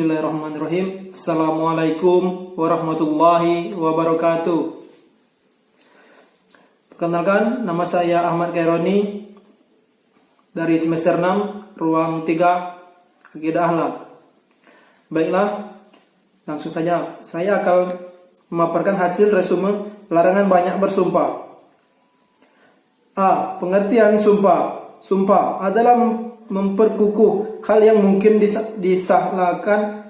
Bismillahirrahmanirrahim. Assalamualaikum warahmatullahi wabarakatuh. Perkenalkan, nama saya Ahmad Khaironi dari semester 6, ruang 3, Akidah Akhlak. Baiklah, langsung saja. Saya akan memaparkan hasil resume larangan banyak bersumpah. A. Pengertian sumpah. Sumpah adalah memperkukuh hal yang mungkin disahlahkan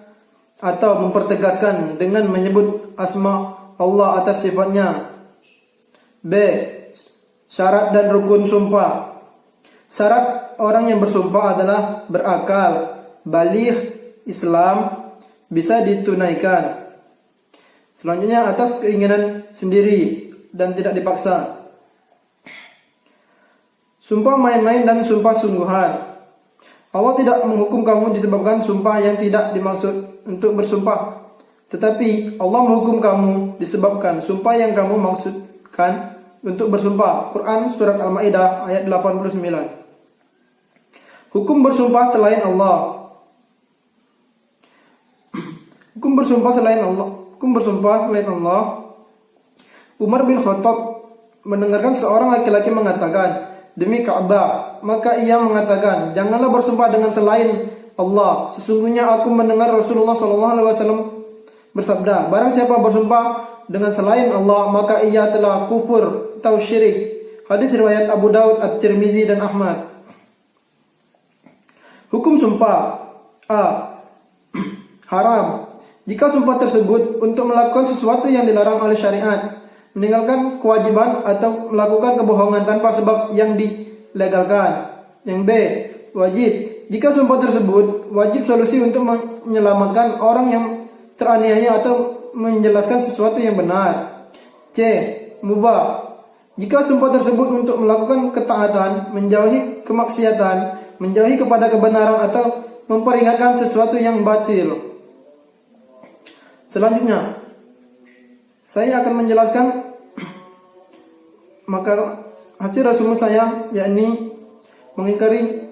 atau mempertegaskan dengan menyebut asma Allah atas sifatnya. B. Syarat dan rukun sumpah. Syarat orang yang bersumpah adalah berakal, baligh, Islam, bisa ditunaikan. Selanjutnya atas keinginan sendiri dan tidak dipaksa. Sumpah main-main dan sumpah sungguhan. Allah tidak menghukum kamu disebabkan sumpah yang tidak dimaksud untuk bersumpah, tetapi Allah menghukum kamu disebabkan sumpah yang kamu maksudkan untuk bersumpah. Quran Surat Al-Ma'idah ayat 89. Hukum bersumpah selain Allah. Hukum bersumpah selain Allah. Umar bin Khattab mendengarkan seorang laki-laki mengatakan, "Demi Ka'bah," maka ia mengatakan, "Janganlah bersumpah dengan selain Allah. Sesungguhnya aku mendengar Rasulullah SAW bersabda, barang siapa bersumpah dengan selain Allah, maka ia telah kufur atau syirik." Hadis riwayat Abu Daud, At-Tirmizi dan Ahmad. Hukum sumpah. A. Haram. Jika sumpah tersebut untuk melakukan sesuatu yang dilarang oleh syariat, meninggalkan kewajiban atau melakukan kebohongan tanpa sebab yang dilegalkan. Yang B. Wajib. Jika sumpah tersebut wajib solusi untuk menyelamatkan orang yang teraniaya atau menjelaskan sesuatu yang benar. C. Mubah. Jika sumpah tersebut untuk melakukan ketaatan, menjauhi kemaksiatan, menjauhi kepada kebenaran atau memperingatkan sesuatu yang batil. Selanjutnya saya akan menjelaskan maka hasil resume saya, yakni mengingkari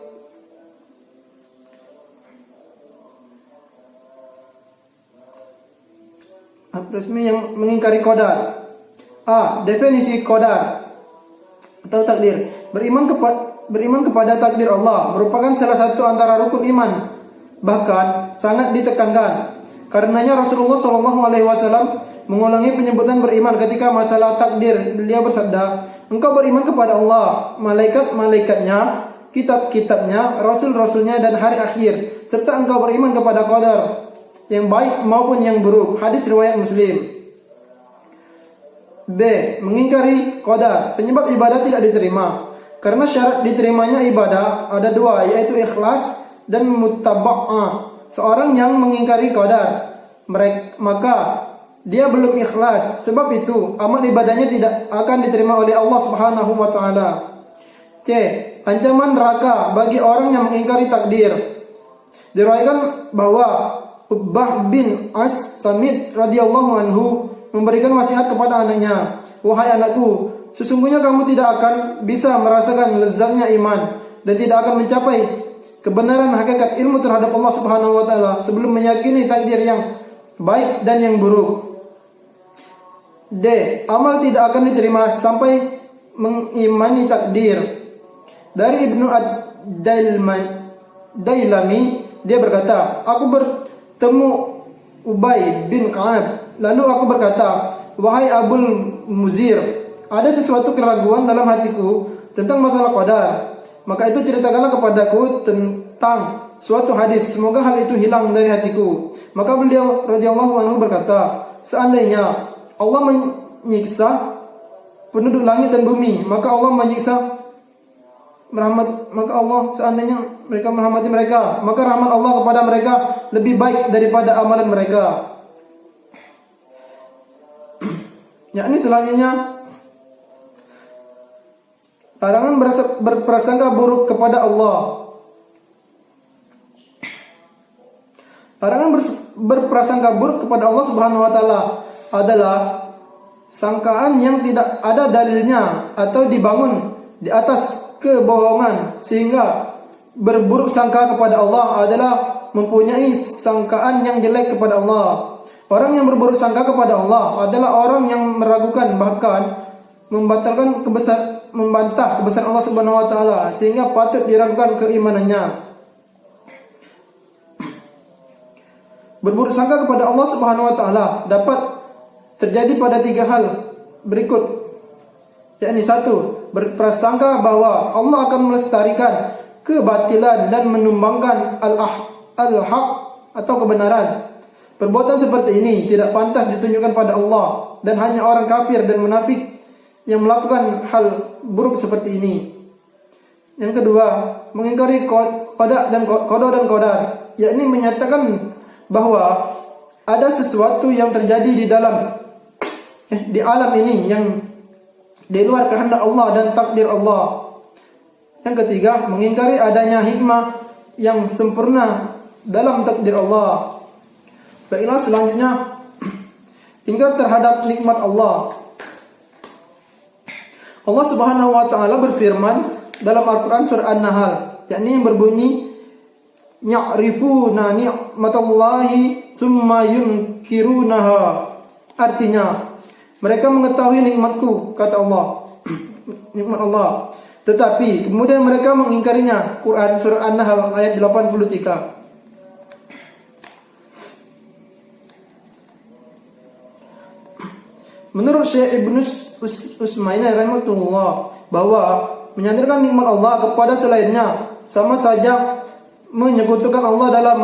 resmi yang mengingkari qadar. A. Definisi qadar atau takdir. Beriman kepada takdir Allah merupakan salah satu antara rukun iman, bahkan sangat ditekankan. Karenanya Rasulullah SAW mengulangi penyebutan beriman ketika masalah takdir. Beliau bersabda, "Engkau beriman kepada Allah, malaikat-malaikatnya, kitab-kitabnya, rasul-rasulnya dan hari akhir, serta engkau beriman kepada qadar yang baik maupun yang buruk." Hadis riwayat Muslim. B. Mengingkari qadar. Penyebab ibadah tidak diterima. Karena syarat diterimanya ibadah ada dua, yaitu ikhlas dan mutaba'ah. Seorang yang mengingkari qadar, maka dia belum ikhlas. Sebab itu amal ibadahnya tidak akan diterima oleh Allah Subhanahu wa taala. C. Ancaman neraka bagi orang yang mengingkari takdir. Diriwayatkan bahwa Uqbah bin As-Samit radhiyallahu anhu memberikan wasiat kepada anaknya, "Wahai anakku, sesungguhnya kamu tidak akan bisa merasakan lezatnya iman dan tidak akan mencapai kebenaran hakikat ilmu terhadap Allah Subhanahu wa taala sebelum meyakini takdir yang baik dan yang buruk." D. Amal tidak akan diterima sampai mengimani takdir. Dari Ibnu Ad-Dailami, dia berkata, "Aku bertemu Ubay bin Ka'ab, lalu aku berkata, 'Wahai Abul Muzir, ada sesuatu keraguan dalam hatiku tentang masalah qadar. Maka itu ceritakanlah kepadaku tentang suatu hadis, semoga hal itu hilang dari hatiku.' Maka beliau radhiyallahu anhu berkata, 'Seandainya Allah menyiksa penduduk langit dan bumi, maka Allah seandainya mereka merahmati mereka, maka rahmat Allah kepada mereka lebih baik daripada amalan mereka.'" Yakni selanjutnya larangan berprasangka buruk kepada Allah. Larangan berprasangka buruk kepada Allah Subhanahu wa taala adalah sangkaan yang tidak ada dalilnya atau dibangun di atas kebohongan sehingga berburuk sangka kepada Allah adalah mempunyai sangkaan yang jelek kepada Allah. Orang yang berburuk sangka kepada Allah adalah orang yang meragukan, bahkan membantah kebesaran Allah Subhanahu wa taala, sehingga patut diragukan keimanannya. Berburuk sangka kepada Allah Subhanahu wa taala dapat terjadi pada 3 hal berikut. Yakni 1, berprasangka bahwa Allah akan melestarikan kebatilan dan menumbangkan al-haq atau kebenaran. Perbuatan seperti ini tidak pantas ditunjukkan pada Allah, dan hanya orang kafir dan munafik yang melakukan hal buruk seperti ini. Yang kedua, mengingkari qada dan qadar, yakni menyatakan bahwa ada sesuatu yang terjadi di alam ini yang di luar kehendak Allah dan takdir Allah. Yang ketiga, mengingkari adanya hikmah yang sempurna dalam takdir Allah. Baiklah, selanjutnya ingkar terhadap nikmat Allah. Allah Subhanahu wa taala berfirman dalam Al-Qur'an surah An-Nahl, yakni yang berbunyi ya'rifuna ni'matallahi tsumma yunkirunaha. Artinya, mereka mengetahui nikmatku, kata Allah, nikmat Allah, tetapi kemudian mereka mengingkarinya. Quran surah An-Nahl ayat 83. Menurut Syekh Ibnu Utsaimin rahimahullah, bahwa menyandarkan nikmat Allah kepada selainnya sama saja menyekutukan Allah dalam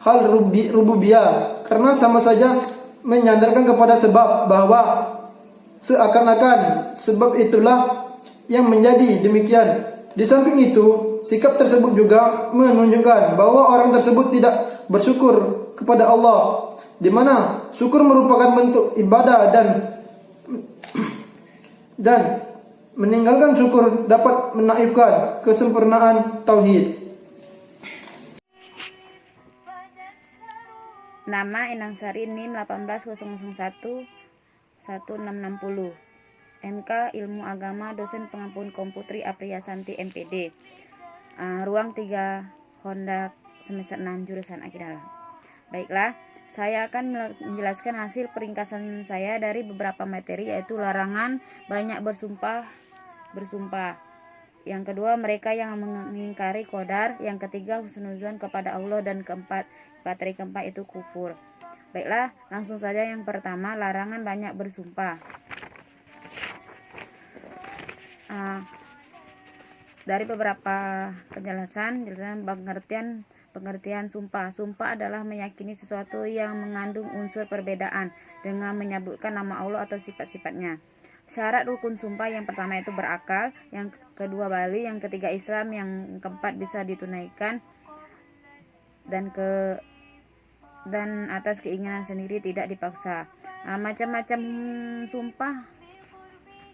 hal rububiyah, karena sama saja menyandarkan kepada sebab, bahwa seakan-akan sebab itulah yang menjadi demikian. Di samping itu, sikap tersebut juga menunjukkan bahwa orang tersebut tidak bersyukur kepada Allah, di mana syukur merupakan bentuk ibadah dan meninggalkan syukur dapat menaifkan kesempurnaan tauhid. Nama Inang Sari NIM 18001 1660. MK Ilmu Agama, dosen pengampun Komputri Apriyasanti MPD. Ruang 3 Honda semester 6 jurusan Akidah. Baiklah, saya akan menjelaskan hasil peringkasan saya dari beberapa materi, yaitu larangan banyak bersumpah. Yang kedua, mereka yang mengingkari qadar. Yang ketiga, husnuzon kepada Allah. Dan materi keempat itu kufur. Baiklah, langsung saja yang pertama, larangan banyak bersumpah. Dari beberapa penjelasan pengertian sumpah. Sumpah adalah meyakini sesuatu yang mengandung unsur perbedaan dengan menyebutkan nama Allah atau sifat-sifatnya. Syarat rukun sumpah yang pertama itu berakal, yang kedua bali, yang ketiga Islam, yang keempat bisa ditunaikan, dan atas keinginan sendiri, tidak dipaksa. Macam-macam sumpah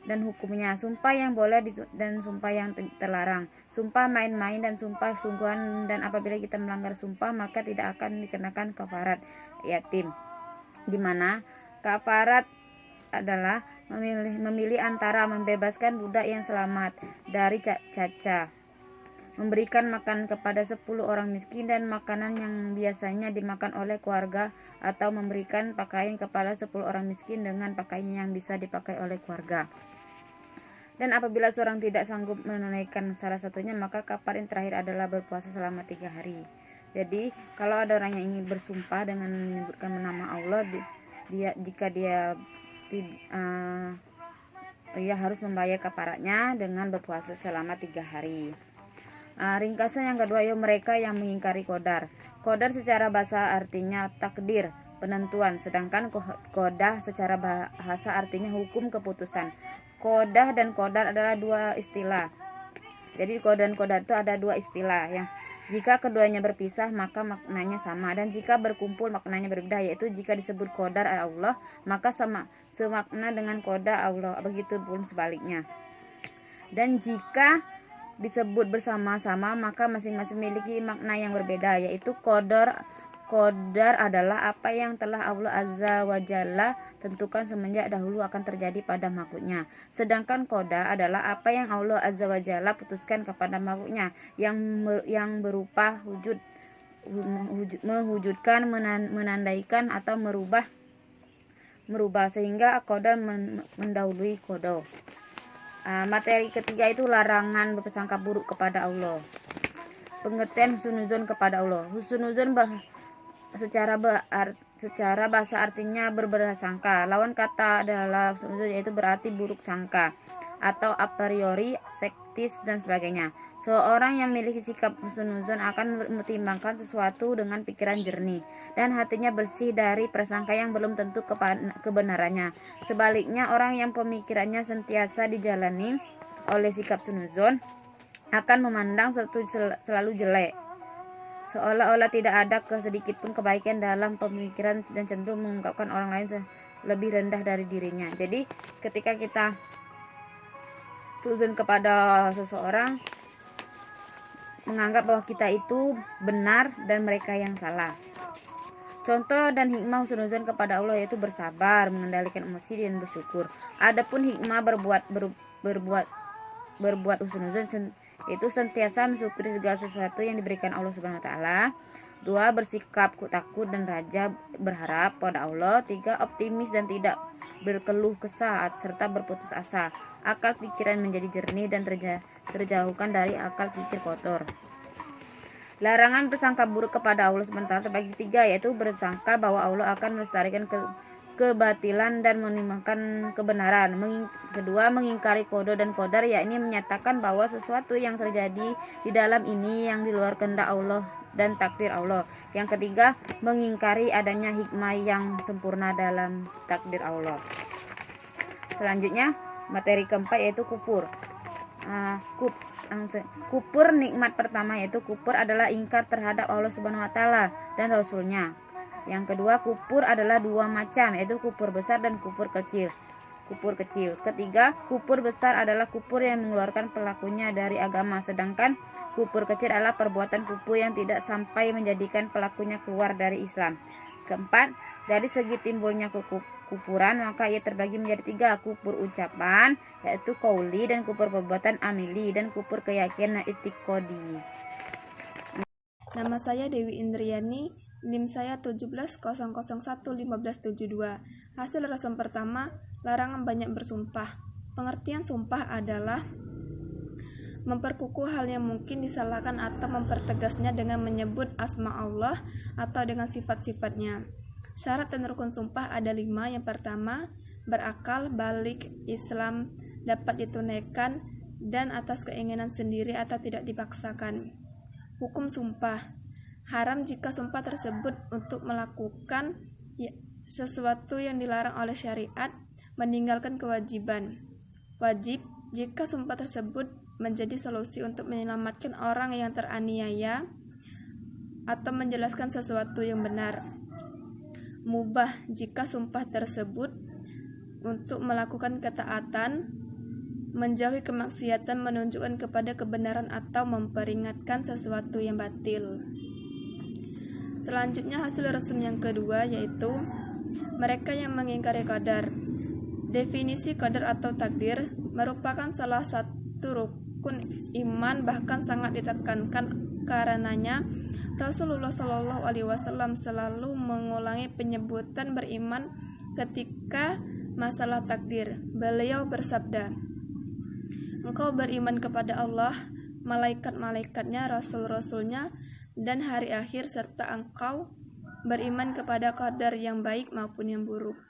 dan hukumnya. Sumpah yang boleh dan sumpah yang terlarang. Sumpah main-main dan sumpah sungguhan, dan apabila kita melanggar sumpah maka tidak akan dikenakan kafarat yatim, di mana kafarat adalah memilih antara membebaskan budak yang selamat dari caca, memberikan makan kepada 10 orang miskin dan makanan yang biasanya dimakan oleh keluarga, atau memberikan pakaian kepada 10 orang miskin dengan pakaian yang bisa dipakai oleh keluarga. Dan apabila seorang tidak sanggup menunaikan salah satunya, maka kafarat yang terakhir adalah berpuasa selama 3 hari. Jadi kalau ada orang yang ingin bersumpah dengan menyebutkan nama Allah, jika dia harus membayar kafaratnya dengan berpuasa selama 3 hari. Ringkasan yang kedua, mereka yang mengingkari qadar. Qadar secara bahasa artinya takdir, penentuan, sedangkan qadah secara bahasa artinya hukum, keputusan. Qadah dan qadar adalah 2 istilah. Jadi qadah dan qadar itu ada 2 istilah ya. Jika keduanya berpisah maka maknanya sama, dan jika berkumpul maknanya berbeda, yaitu jika disebut qadar Allah maka semakna dengan qadah Allah, begitu pun sebaliknya. Dan jika disebut bersama-sama maka masing-masing memiliki makna yang berbeda, yaitu qadar Qadar adalah apa yang telah Allah Azza wa Jalla tentukan semenjak dahulu akan terjadi pada makhluknya. Sedangkan qadar adalah apa yang Allah Azza wa Jalla putuskan kepada makhluknya yang berupa mewujudkan, menandaikan atau merubah sehingga qadar mendahului qada. Materi ketiga itu larangan berprasangka buruk kepada Allah. Pengertian husnuzon kepada Allah. Husnuzon secara bahasa artinya berprasangka. Lawan kata adalah husnuzon, yaitu berarti buruk sangka atau a priori, skeptis dan sebagainya. Seorang yang memiliki sikap husnuzon akan mempertimbangkan sesuatu dengan pikiran jernih dan hatinya bersih dari prasangka yang belum tentu kebenarannya. Sebaliknya, orang yang pemikirannya sentiasa dijalani oleh sikap husnuzon akan memandang sesuatu selalu jelek, seolah-olah tidak ada sedikit pun kebaikan dalam pemikiran dan cenderung mengungkapkan orang lain lebih rendah dari dirinya. Jadi ketika kita suzon kepada seseorang, menganggap bahwa kita itu benar dan mereka yang salah. Contoh dan hikmah husnuzon kepada Allah yaitu bersabar, mengendalikan emosi dan bersyukur. Adapun hikmah berbuat husnuzon itu sentiasa mensyukuri segala sesuatu yang diberikan Allah Subhanahu wa taala. 2. Bersikap takut dan raja berharap pada Allah. 3. Optimis dan tidak berkeluh kesah serta berputus asa. Akal pikiran menjadi jernih dan terjauhkan dari akal pikir kotor. Larangan bersangka buruk kepada Allah sementara terbagi 3, yaitu bersangka bahwa Allah akan melestarikan kebatilan dan menimbulkan kebenaran. Kedua, mengingkari qada dan qadar, yakni menyatakan bahwa sesuatu yang terjadi di dalam ini yang di luar kehendak Allah dan takdir Allah. Yang ketiga, mengingkari adanya hikmah yang sempurna dalam takdir Allah. Selanjutnya, materi keempat yaitu kufur. Kufur nikmat pertama yaitu kufur adalah ingkar terhadap Allah Subhanahu wa taala dan Rasulnya. Yang kedua, kufur adalah 2 macam, yaitu kufur besar dan kufur kecil. Ketiga, kufur besar adalah kufur yang mengeluarkan pelakunya dari agama, sedangkan kufur kecil adalah perbuatan kufur yang tidak sampai menjadikan pelakunya keluar dari Islam. Keempat, dari segi timbulnya kufuran, maka ia terbagi menjadi 3, kufur ucapan yaitu qauli, dan kufur perbuatan amili, dan kufur keyakinan i'tiqadi. Nama saya Dewi Indriani, NIM saya 1700011572. Hasil resum pertama, larangan banyak bersumpah. Pengertian sumpah adalah memperkukuh hal yang mungkin disalahkan atau mempertegasnya dengan menyebut asma Allah atau dengan sifat-sifatnya. Syarat dan rukun sumpah ada 5. Yang pertama, berakal, balik, Islam, dapat ditunaikan, dan atas keinginan sendiri atau tidak dipaksakan. Hukum sumpah. Haram jika sumpah tersebut untuk melakukan sesuatu yang dilarang oleh syariat, meninggalkan kewajiban. Wajib jika sumpah tersebut menjadi solusi untuk menyelamatkan orang yang teraniaya atau menjelaskan sesuatu yang benar. Mubah jika sumpah tersebut untuk melakukan ketaatan, menjauhi kemaksiatan, menunjukkan kepada kebenaran atau memperingatkan sesuatu yang batil. Selanjutnya hasil resum yang kedua yaitu mereka yang mengingkari qadar. Definisi qadar atau takdir merupakan salah satu rukun iman, bahkan sangat ditekankan karenanya Rasulullah Shallallahu Alaihi Wasallam selalu mengulangi penyebutan beriman ketika masalah takdir. Beliau bersabda, "Engkau beriman kepada Allah, malaikat-malaikatnya, rasul-rasulnya, dan hari akhir, serta engkau beriman kepada qadar yang baik maupun yang buruk."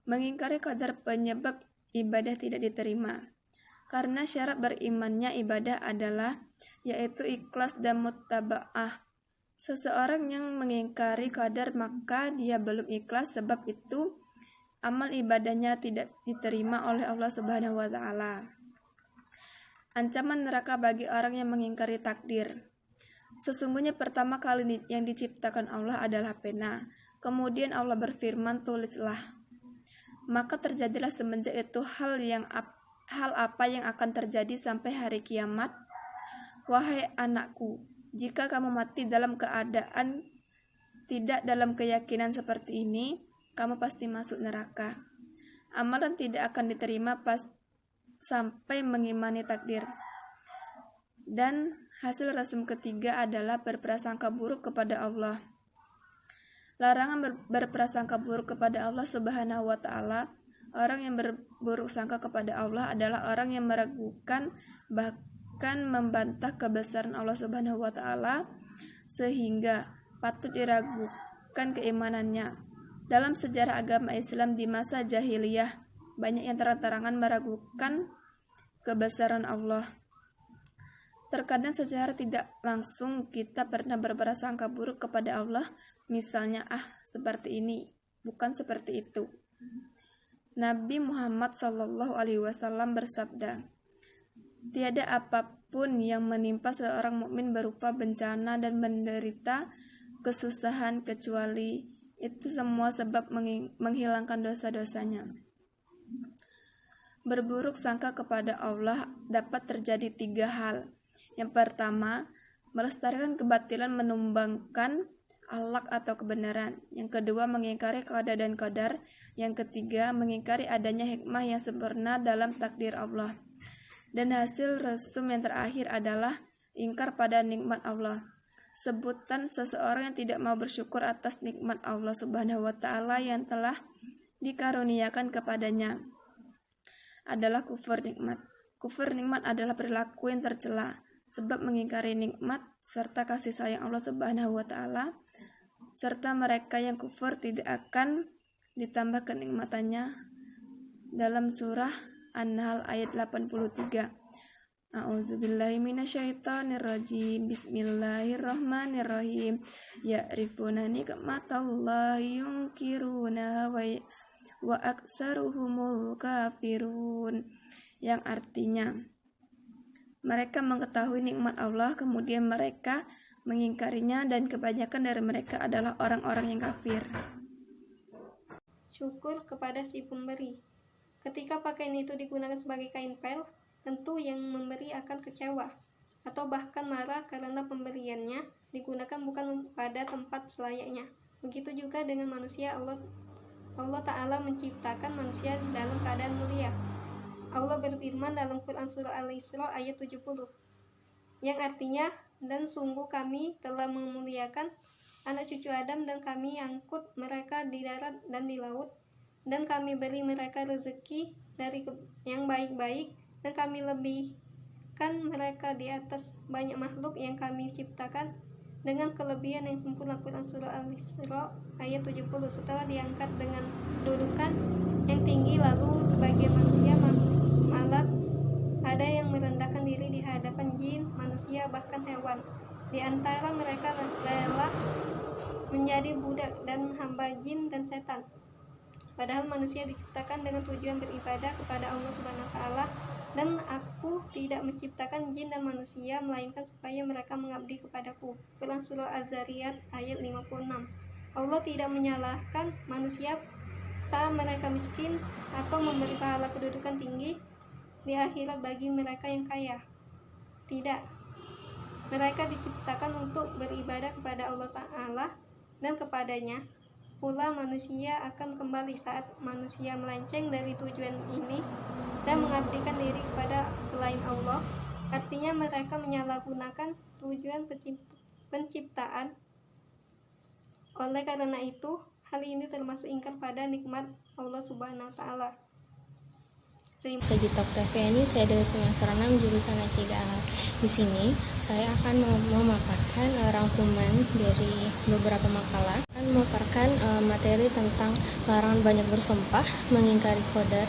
Mengingkari qadar penyebab ibadah tidak diterima. Karena syarat berimannya ibadah adalah yaitu ikhlas dan muttaba'ah. Seseorang yang mengingkari qadar maka dia belum ikhlas, sebab itu amal ibadahnya tidak diterima oleh Allah Subhanahu wa taala. Ancaman neraka bagi orang yang mengingkari takdir. Sesungguhnya pertama kali yang diciptakan Allah adalah pena. Kemudian Allah berfirman, "Tulislah." Maka terjadilah semenjak itu hal apa yang akan terjadi sampai hari kiamat. Wahai anakku, jika kamu mati dalam keadaan tidak dalam keyakinan seperti ini, kamu pasti masuk neraka. Amalan tidak akan diterima sampai mengimani takdir. Dan hasil resum ketiga adalah berprasangka buruk kepada Allah. Larangan berprasangka buruk kepada Allah Subhanahu wa Ta'ala. Orang yang berburuk sangka kepada Allah adalah orang yang meragukan, bahkan membantah kebesaran Allah Subhanahu wa Ta'ala, sehingga patut diragukan keimanannya. Dalam sejarah agama Islam di masa jahiliyah, banyak yang terang-terangan meragukan kebesaran Allah. Terkadang secara tidak langsung kita pernah berprasangka buruk kepada Allah, misalnya seperti ini, bukan seperti itu. Nabi Muhammad SAW bersabda, tiada apapun yang menimpa seorang mukmin berupa bencana dan menderita kesusahan kecuali itu semua sebab menghilangkan dosa-dosanya. Berburuk sangka kepada Allah dapat terjadi 3 hal. Yang pertama, melestarikan kebatilan menumbangkan akhlak atau kebenaran. Yang kedua, mengingkari qada dan qadar. Yang ketiga, mengingkari adanya hikmah yang sempurna dalam takdir Allah. Dan hasil resum yang terakhir adalah ingkar pada nikmat Allah. Sebutan seseorang yang tidak mau bersyukur atas nikmat Allah Subhanahu wa Ta'ala yang telah dikaruniakan kepadanya adalah kufur nikmat. Kufur nikmat adalah perilaku yang tercela, sebab mengingkari nikmat serta kasih sayang Allah Subhanahu wa Ta'ala, serta mereka yang kufur tidak akan ditambah kenikmatannya. Dalam surah An-Nahl ayat 83. A'udzubillahi minasyaitonirrajim. Bismillahirrahmanirrahim. Ya'rifuna nikmatallahi yunkirunaha wa aksaruhumul kafirun. Yang artinya, mereka mengetahui nikmat Allah, kemudian mereka mengingkarinya, dan kebanyakan dari mereka adalah orang-orang yang kafir. Syukur kepada si pemberi. Ketika pakaian itu digunakan sebagai kain pel, tentu yang memberi akan kecewa atau bahkan marah karena pemberiannya digunakan bukan pada tempat selayaknya. Begitu juga dengan manusia. Allah Ta'ala menciptakan manusia dalam keadaan mulia. Allah berfirman dalam Quran surah Al-Isra ayat 70, yang artinya, dan sungguh kami telah memuliakan anak cucu Adam, dan kami angkut mereka di darat dan di laut, dan kami beri mereka rezeki dari yang baik-baik, dan kami lebihkan mereka di atas banyak makhluk yang kami ciptakan dengan kelebihan yang sempurna. Quran surah Al-Isra ayat 70. Setelah diangkat dengan kedudukan yang tinggi, lalu sebagian manusia malah ada yang merendahkan diri di hadapan jin, manusia, bahkan hewan. Di antara mereka rela menjadi budak dan hamba jin dan setan. Padahal manusia diciptakan dengan tujuan beribadah kepada Allah Subhanahu wa Ta'ala, dan aku tidak menciptakan jin dan manusia melainkan supaya mereka mengabdi kepadaku. Quran surah Az-Zariyat ayat 56. Allah tidak menyalahkan manusia saat mereka miskin atau memberi pahala kedudukan tinggi di akhirat bagi mereka yang kaya. Tidak. Mereka diciptakan untuk beribadah kepada Allah Ta'ala, dan kepadanya pula manusia akan kembali. Saat manusia melenceng dari tujuan ini dan mengabdikan diri kepada selain Allah, artinya mereka menyalahgunakan tujuan penciptaan. Oleh karena itu, hal ini termasuk ingkar pada nikmat Allah Subhanahu wa Ta'ala. Segitu Oktaviani, saya dari semester 6 jurusan Akidah. Di sini saya akan memaparkan rangkuman dari beberapa makalah, akan memaparkan materi tentang larangan banyak bersumpah, mengingkari qadar,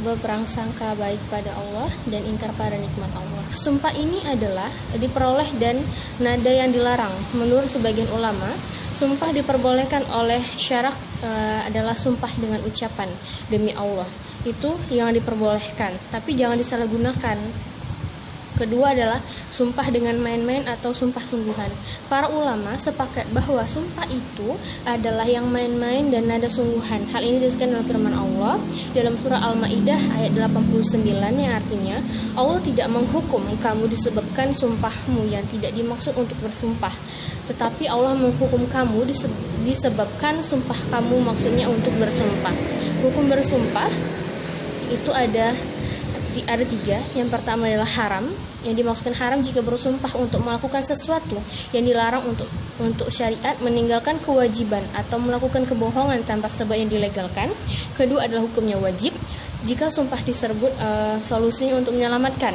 berperang sangka baik pada Allah, dan ingkar pada nikmat Allah. Sumpah ini adalah diperoleh dan nada yang dilarang. Menurut sebagian ulama, sumpah diperbolehkan oleh syarak adalah sumpah dengan ucapan demi Allah. Itu yang diperbolehkan, tapi jangan disalahgunakan. Kedua adalah sumpah dengan main-main atau sumpah sungguhan. Para ulama sepakat bahwa sumpah itu adalah yang main-main dan nada sungguhan. Hal ini disebutkan dalam firman Allah dalam surah Al-Maidah ayat 89, yang artinya Allah tidak menghukum kamu disebabkan sumpahmu yang tidak dimaksud untuk bersumpah, tetapi Allah menghukum kamu disebabkan sumpah kamu, maksudnya untuk bersumpah. Hukum bersumpah itu ada 3. Yang pertama adalah haram. Yang dimaksudkan haram jika bersumpah untuk melakukan sesuatu yang dilarang untuk syariat, meninggalkan kewajiban atau melakukan kebohongan tanpa sebab yang dilegalkan. Kedua adalah hukumnya wajib jika sumpah tersebut solusinya untuk menyelamatkan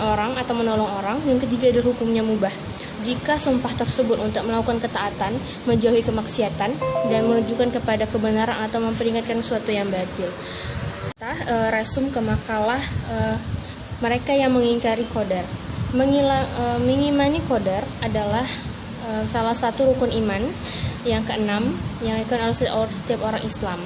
orang atau menolong orang. Yang ketiga adalah hukumnya mubah jika sumpah tersebut untuk melakukan ketaatan, menjauhi kemaksiatan, dan menunjukkan kepada kebenaran atau memperingatkan sesuatu yang batil. Kita resum ke makalah mereka yang mengingkari qadar. Mengimani qadar adalah salah satu rukun iman yang keenam yang dilakukan oleh setiap orang Islam.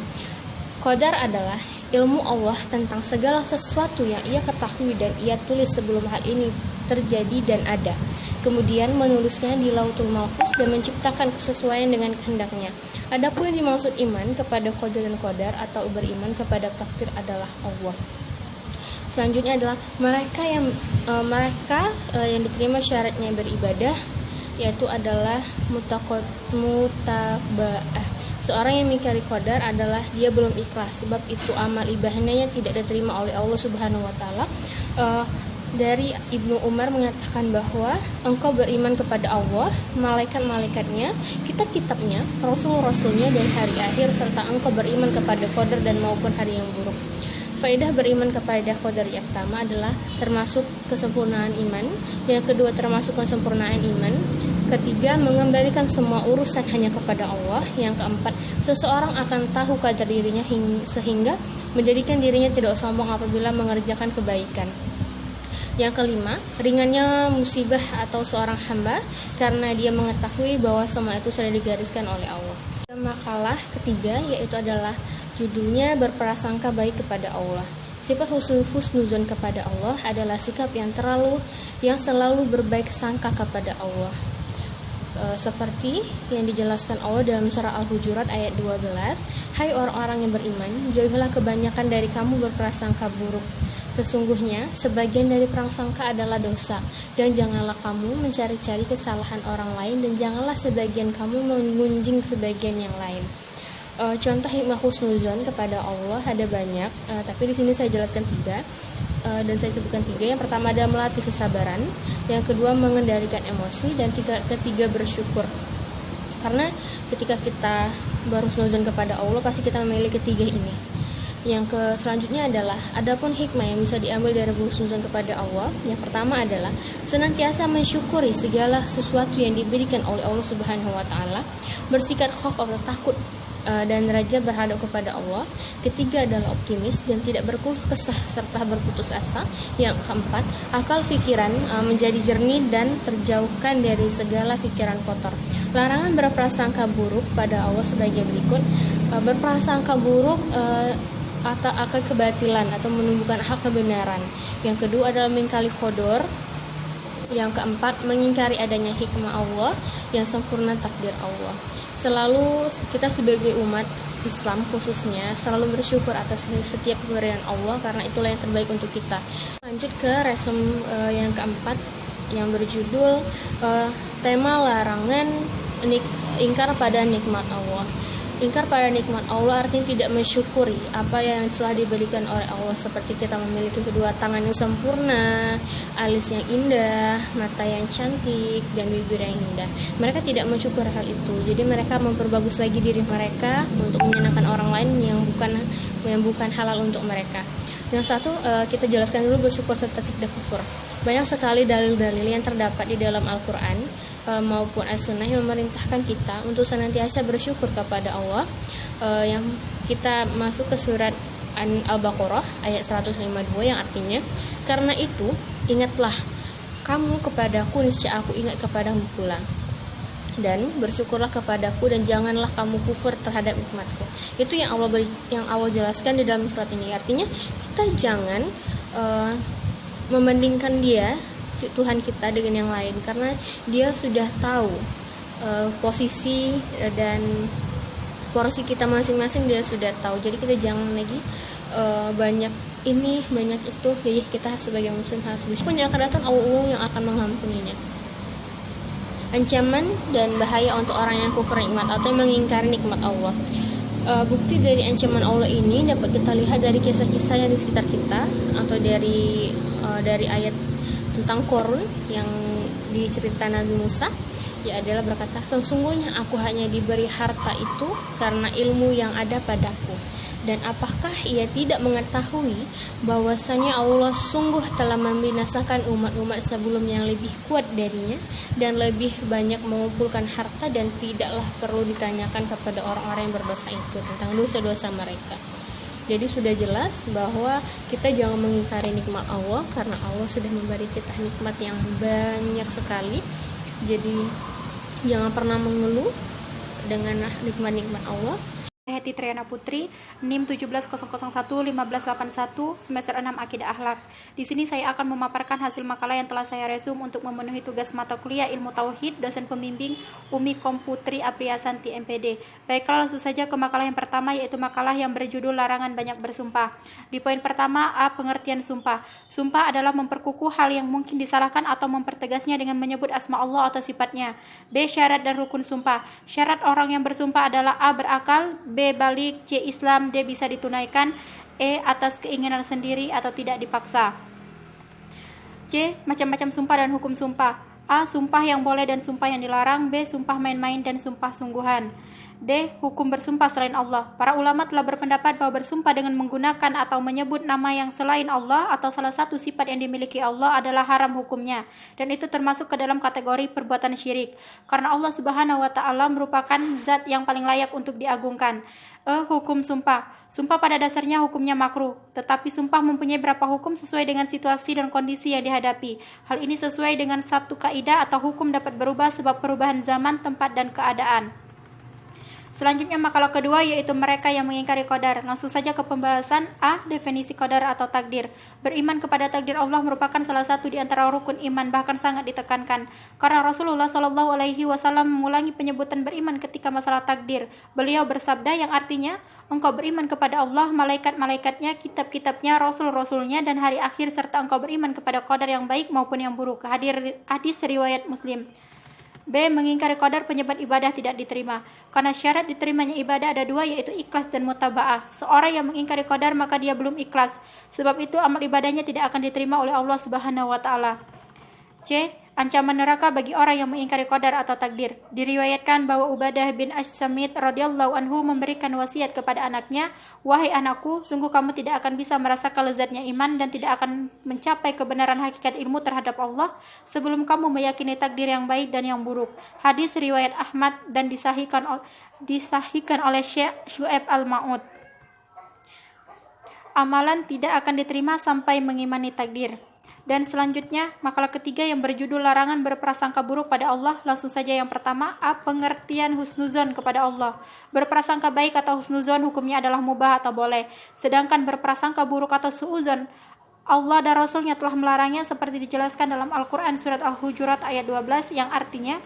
Qadar adalah ilmu Allah tentang segala sesuatu yang ia ketahui dan ia tulis sebelum hal ini terjadi dan ada. Kemudian menulisnya di Lauhul Mahfuz dan menciptakan kesesuaian dengan kehendaknya. Adapun yang dimaksud iman kepada qadar dan qadar atau beriman kepada takdir adalah Allah. Selanjutnya adalah mereka yang diterima syaratnya beribadah, yaitu adalah mutabaah. Seorang yang mengingkari qadar adalah dia belum ikhlas, sebab itu amal ibadahnya tidak diterima oleh Allah Subhanahu wa taala. Dari Ibnu Umar mengatakan bahwa engkau beriman kepada Allah, malaikat-malaikatnya, kitab-kitabnya, rasul-rasulnya, dan hari akhir, serta engkau beriman kepada qadar dan maupun hari yang buruk. Faedah beriman kepada qadar yang pertama adalah termasuk kesempurnaan iman, yang kedua termasuk kesempurnaan iman, ketiga mengembalikan semua urusan hanya kepada Allah, yang keempat seseorang akan tahu qadar dirinya sehingga menjadikan dirinya tidak sombong apabila mengerjakan kebaikan. Yang kelima, ringannya musibah atau seorang hamba karena dia mengetahui bahwa semua itu sudah digariskan oleh Allah. Makalah ketiga yaitu adalah judulnya berprasangka baik kepada Allah. Sifat husnuzon kepada Allah adalah sikap yang selalu berbaik sangka kepada Allah. Seperti yang dijelaskan Allah dalam surah Al-Hujurat ayat 12, hai orang-orang yang beriman, jauhilah kebanyakan dari kamu berprasangka buruk. Sesungguhnya sebagian dari prasangka adalah dosa, dan janganlah kamu mencari-cari kesalahan orang lain, dan janganlah sebagian kamu mengunjing sebagian yang lain. Contoh hikmah husnuzon kepada Allah ada banyak, tapi di sini saya jelaskan 3, dan saya sebutkan 3. Yang pertama adalah melatih kesabaran, yang kedua mengendalikan emosi, dan ketiga bersyukur. Karena ketika kita berhusnuzon kepada Allah pasti kita memiliki 3 ini. Yang selanjutnya adalah adapun hikmah yang bisa diambil dari berhusnuzon kepada Allah. Yang pertama adalah senantiasa mensyukuri segala sesuatu yang diberikan oleh Allah Subhanahu wa taala, bersikap khauf atau takut dan raja berhadap kepada Allah. Ketiga adalah optimis dan tidak berkeluh kesah serta berputus asa. Yang keempat, akal pikiran menjadi jernih dan terjauhkan dari segala pikiran kotor. Larangan berprasangka buruk pada Allah sebagai berikut. Berprasangka buruk atau akan kebatilan atau menumbuhkan hak kebenaran. Yang kedua adalah mengingkari qadar. Yang keempat, mengingkari adanya hikmah Allah yang sempurna takdir Allah. Selalu kita sebagai umat Islam khususnya selalu bersyukur atas setiap pemberian Allah karena itulah yang terbaik untuk kita. Lanjut ke resum yang keempat yang berjudul tema larangan ingkar pada nikmat Allah. Ingkar pada nikmat Allah artinya tidak mensyukuri apa yang telah diberikan oleh Allah, seperti kita memiliki kedua tangan yang sempurna, alis yang indah, mata yang cantik, dan bibir yang indah. Mereka tidak mensyukuri hal itu, jadi mereka memperbagus lagi diri mereka untuk menyenangkan orang lain yang bukan halal untuk mereka. Yang satu, kita jelaskan dulu bersyukur serta tidak kufur. Banyak sekali dalil-dalil yang terdapat di dalam Al-Quran maupun As-Sunnah yang memerintahkan kita untuk senantiasa bersyukur kepada Allah. Yang kita masuk ke surat Al-Baqarah ayat 152 yang artinya, karena itu ingatlah kamu kepadaku, niscaya aku ingat kepadamu pula, dan bersyukurlah kepadaku dan janganlah kamu kufur terhadap nikmatku. Itu yang Allah jelaskan di dalam surat ini. Artinya kita jangan membandingkan dia Tuhan kita dengan yang lain, karena dia sudah tahu posisi dan porsi kita masing-masing, dia sudah tahu. Jadi kita jangan lagi banyak ini banyak itu. Jadi kita sebagai muslim harus bersyukur, yang akan datang Allah yang akan mengampuninya. ancaman dan bahaya untuk orang yang kufur nikmat atau mengingkari nikmat Allah. Bukti dari ancaman Allah ini dapat kita lihat dari kisah-kisah yang di sekitar kita, atau dari ayat tentang Korun yang diceritakan Nabi Musa. Ia adalah berkata, sesungguhnya aku hanya diberi harta itu karena ilmu yang ada padaku. Dan apakah ia tidak mengetahui bahwasanya Allah sungguh telah membinasakan umat-umat sebelum yang lebih kuat darinya dan lebih banyak mengumpulkan harta, dan tidaklah perlu ditanyakan kepada orang-orang yang berdosa itu tentang dosa-dosa mereka. Jadi sudah jelas bahwa kita jangan mengingkari nikmat Allah, karena Allah sudah memberi kita nikmat yang banyak sekali. Jadi jangan pernah mengeluh dengan nikmat-nikmat Allah. Heti Triana Putri, NIM 170011581, semester 6 Akidah Akhlak. Di sini saya akan memaparkan hasil makalah yang telah saya resum untuk memenuhi tugas mata kuliah Ilmu Tauhid, dosen pembimbing Umi Komputri Apriasanti MPD. Baiklah, langsung saja ke makalah yang pertama, yaitu makalah yang berjudul Larangan Banyak Bersumpah. Di poin pertama, A. Pengertian sumpah. Sumpah adalah memperkukuh hal yang mungkin disalahkan atau mempertegasnya dengan menyebut asma Allah atau sifatnya. B. Syarat dan rukun sumpah. Syarat orang yang bersumpah adalah A. Berakal, B. Balik, C. Islam, D. Bisa ditunaikan, E. Atas keinginan sendiri atau tidak dipaksa. C. Macam-macam sumpah dan hukum sumpah. A. Sumpah yang boleh dan sumpah yang dilarang. B. Sumpah main-main dan sumpah sungguhan. D. Hukum bersumpah selain Allah. Para ulama telah berpendapat bahwa bersumpah dengan menggunakan atau menyebut nama yang selain Allah atau salah satu sifat yang dimiliki Allah adalah haram hukumnya, dan itu termasuk ke dalam kategori perbuatan syirik, karena Allah Subhanahu wa Ta'ala merupakan zat yang paling layak untuk diagungkan. Hukum sumpah. Sumpah pada dasarnya hukumnya makruh, tetapi sumpah mempunyai beberapa hukum sesuai dengan situasi dan kondisi yang dihadapi. Hal ini sesuai dengan satu kaidah atau hukum dapat berubah sebab perubahan zaman, tempat, dan keadaan. Selanjutnya makalah kedua, yaitu mereka yang mengingkari qadar. Langsung saja ke pembahasan. A. Definisi qadar atau takdir. Beriman kepada takdir Allah merupakan salah satu di antara rukun iman, bahkan sangat ditekankan. Karena Rasulullah SAW mengulangi penyebutan beriman ketika masalah takdir. Beliau bersabda yang artinya, engkau beriman kepada Allah, malaikat-malaikatnya, kitab-kitabnya, rasul-rasulnya, dan hari akhir, serta engkau beriman kepada qadar yang baik maupun yang buruk. Hadis riwayat Muslim. B. Mengingkari qadar penyebab ibadah tidak diterima. Karena syarat diterimanya ibadah ada dua, yaitu ikhlas dan mutaba'ah. Seorang yang mengingkari qadar maka dia belum ikhlas. Sebab itu amal ibadahnya tidak akan diterima oleh Allah Subhanahu wa Ta'ala. C. Ancaman neraka bagi orang yang mengingkari qadar atau takdir. Diriwayatkan bahwa Ubadah bin As-Samit radhiyallahu anhu memberikan wasiat kepada anaknya, wahai anakku, sungguh kamu tidak akan bisa merasakan lezatnya iman dan tidak akan mencapai kebenaran hakikat ilmu terhadap Allah sebelum kamu meyakini takdir yang baik dan yang buruk. Hadis riwayat Ahmad dan disahihkan oleh Syekh Syu'aib Al-Ma'ud. Amalan tidak akan diterima sampai mengimani takdir. Dan selanjutnya, makalah ketiga yang berjudul Larangan Berprasangka Buruk pada Allah. Langsung saja yang pertama, A. Pengertian husnuzon kepada Allah. Berprasangka baik atau husnuzon hukumnya adalah mubah atau boleh. Sedangkan berprasangka buruk atau suuzon, Allah dan Rasulnya telah melarangnya seperti dijelaskan dalam Al-Quran surat Al-Hujurat ayat 12 yang artinya,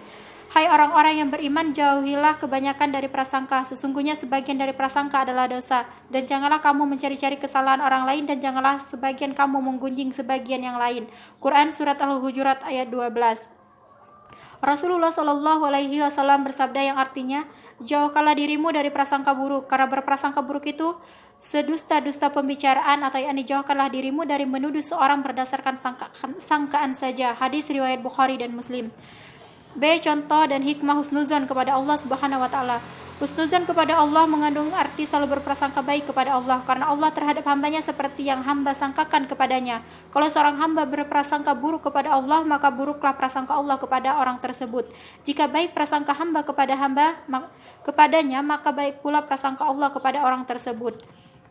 hai orang-orang yang beriman, jauhilah kebanyakan dari prasangka. Sesungguhnya sebagian dari prasangka adalah dosa. Dan janganlah kamu mencari-cari kesalahan orang lain, dan janganlah sebagian kamu menggunjing sebagian yang lain. Quran surat Al-Hujurat ayat 12. Rasulullah SAW bersabda yang artinya, jauhkanlah dirimu dari prasangka buruk, karena berprasangka buruk itu sedusta-dusta pembicaraan, atau yakni jauhkanlah dirimu dari menuduh seorang berdasarkan sangkaan saja. Hadis riwayat Bukhari dan Muslim. B. Contoh dan hikmah husnuzon kepada Allah Subhanahu wa Ta'ala. Husnuzon kepada Allah mengandung arti selalu berprasangka baik kepada Allah, karena Allah terhadap hambanya seperti yang hamba sangkakan kepadanya. Kalau seorang hamba berprasangka buruk kepada Allah, maka buruklah prasangka Allah kepada orang tersebut. Jika baik prasangka hamba kepadanya, maka baik pula prasangka Allah kepada orang tersebut.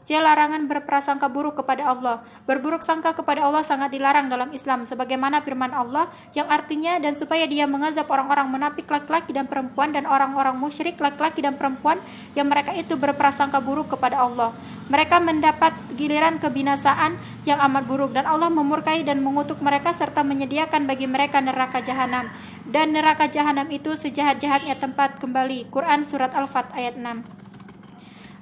C. Larangan berprasangka buruk kepada Allah. Berburuk sangka kepada Allah sangat dilarang dalam Islam, sebagaimana firman Allah yang artinya, dan supaya dia mengazab orang-orang munafik laki-laki dan perempuan dan orang-orang musyrik laki-laki dan perempuan yang mereka itu berprasangka buruk kepada Allah. Mereka mendapat giliran kebinasaan yang amat buruk, dan Allah memurkai dan mengutuk mereka serta menyediakan bagi mereka neraka jahanam. Dan neraka jahanam itu sejahat-jahatnya tempat kembali. Quran surat Al-Fat ayat 6.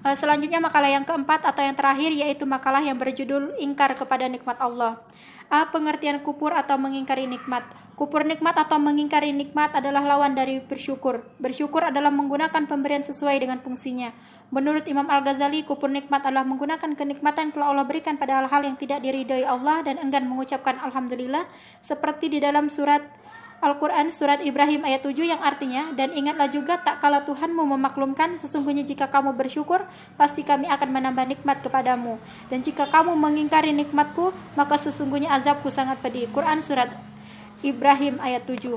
Selanjutnya makalah yang keempat atau yang terakhir, yaitu makalah yang berjudul Ingkar kepada nikmat Allah. A. Pengertian kufur atau mengingkari nikmat. Kufur nikmat atau mengingkari nikmat adalah lawan dari bersyukur. Bersyukur adalah menggunakan pemberian sesuai dengan fungsinya. Menurut Imam Al-Ghazali, kufur nikmat adalah menggunakan kenikmatan yang telah Allah berikan pada hal-hal yang tidak diridhoi Allah dan enggan mengucapkan Alhamdulillah, seperti di dalam surat Al-Quran surat Ibrahim ayat 7 yang artinya, dan ingatlah juga tak kala Tuhanmu memaklumkan, sesungguhnya jika kamu bersyukur, pasti kami akan menambah nikmat kepadamu. Dan jika kamu mengingkari nikmatku, maka sesungguhnya azabku sangat pedih. Quran surat Ibrahim ayat 7.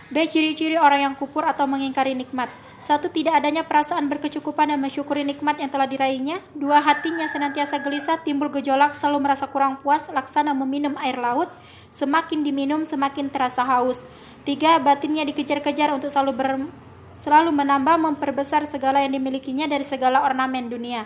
B. Ciri-ciri orang yang kufur atau mengingkari nikmat. 1. Tidak adanya perasaan berkecukupan dan mensyukuri nikmat yang telah diraihnya. 2. Hatinya senantiasa gelisah, timbul gejolak, selalu merasa kurang puas, laksana meminum air laut. Semakin diminum, semakin terasa haus. 3. Batinnya dikejar-kejar untuk selalu menambah, memperbesar segala yang dimilikinya dari segala ornamen dunia.